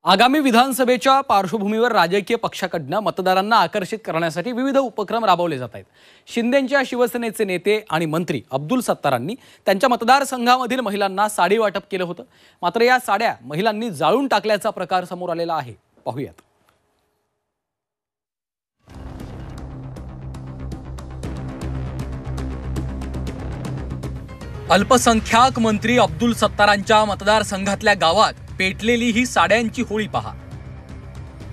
आगामी विधानसभेच्या पार्श्वभूमीवर राजकीय पक्षाकडून मतदारांना आकर्षित करण्यासाठी विविध उपक्रम राबवले जात आहेत। शिंदेंच्या शिवसेनेचे नेते आणि मंत्री अब्दुल सत्तारांनी त्यांच्या मतदारसंघामधील महिलांना साडी वाटप केलं होतं। मात्र या साड्या महिलांनी जाळून टाकल्याचा प्रकार समोर आलेला आहे। पाहूयात। अल्पसंख्याक मंत्री अब्दुल सत्तारांच्या मतदारसंघातल्या गावात पेटलेली ही साड्यांची होळी पहा।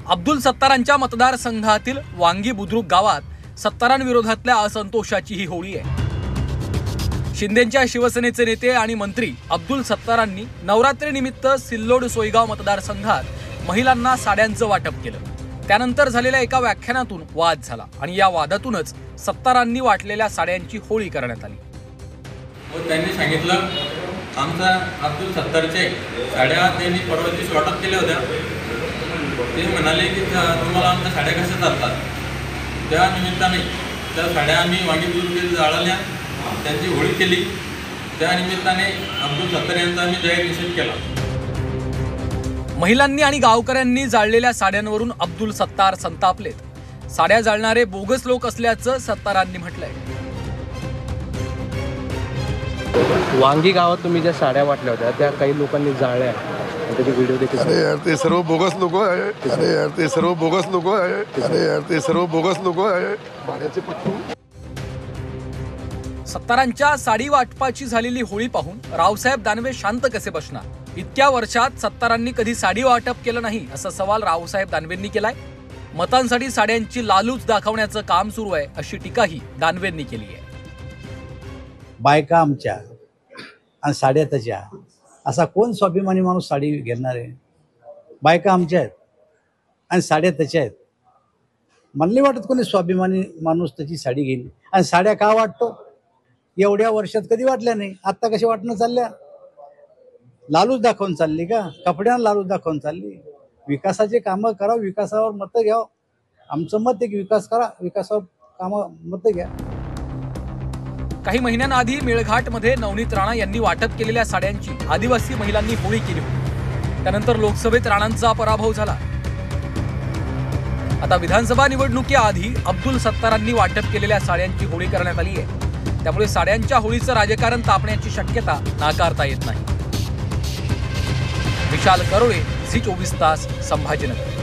अब्दुल सत्तारांच्या मतदारसंघातील वांगी बुद्रुक गावात सत्तारांविरोधातल्या असंतोषाची ही होळी आहे। शिंदेंच्या शिवसेनेचे नेते आणि मंत्री अब्दुल सत्तारांनी नवरात्रीनिमित्त सिल्लोड सोयगाव मतदारसंघात महिलांना साड्यांचं वाटप केलं। त्यानंतर झालेल्या एका व्याख्यानातून वाद झाला आणि या वादातूनच सत्तारांनी वाटलेल्या साड्यांची होळी करण्यात आली। त्यांनी सांगितलं आमचा अब्दुल सत्तारचे साड्या त्यांनी परवा दिवशी वाटप केल्या होत्या। ते म्हणाले की तुम्हाला आमच्या साड्या कशा चालतात, त्या निमित्ताने त्या साड्या आम्ही वांगी बुद्रुक जाळल्या, त्यांची होळी केली। त्या निमित्ताने अब्दुल सत्तार यांचा आम्ही जाहीर निषेध केला। महिलांनी आणि गावकऱ्यांनी जाळलेल्या साड्यांवरून अब्दुल सत्तार संतापलेत। साड्या जाळणारे बोगस लोक असल्याचं सत्तारांनी म्हटलंय। वांगी गावात तुम्ही ज्या साड्या वाटल्या होत्या त्या काही लोकांनी जाळल्या आणि त्याचे व्हिडिओ देखील। अरे यार ते सर्व बोगस लोक आहे। अरे यार ते सर्व बोगस लोक आहे। अरे यार ते सर्व बोगस लोक आहे। भाड्याचे पट्टू। सत्तारांच्या साडी वाटपाची झालेली होळी पाहून रावसाहेब दानवे शांत कसे बसणार? इतक्या वर्षात सत्तारांनी कधी साडी वाटप केलं नाही असा सवाल रावसाहेब दानवेंनी केलाय। मतांसाठी साड्यांची लालूच दाखवण्याचं काम सुरू आहे अशी टीकाही दानवेंनी केली आहे। बायका आमच्या आणि साड्या त्याच्या, असा कोण स्वाभिमानी माणूस साडी घेणार आहे? बायका आमच्या आहेत आणि साड्या त्याच्या आहेत। मला नाही वाटत कोणी स्वाभिमानी माणूस त्याची साडी घेईल। आणि साड्या का वाटतो? एवढ्या वर्षात कधी वाटल्या नाही, आत्ता कशी वाटणं चालल्या? लालूच दाखवून चालली का? कपड्यांना लालूच दाखवून चालली? विकासाचे कामं करा, विकासावर मतं घ्या। आमचं मत आहे की विकास करा, विकासावर कामं मतं घ्या। काही महिन्यांआधी मेळघाटमध्ये नवनीत राणा यांनी वाटप केलेल्या साड्यांची आदिवासी महिलांनी होळी केली होती। त्यानंतर लोकसभेत राणांचा पराभव झाला। आता विधानसभा निवडणुकीआधी अब्दुल सत्तारांनी वाटप केलेल्या साड्यांची होळी करण्यात आली आहे। त्यामुळे साड्यांच्या होळीचं राजकारण तापण्याची शक्यता नाकारता येत नाही। विशाल करोळे, झी24 तास, संभाजीनगर।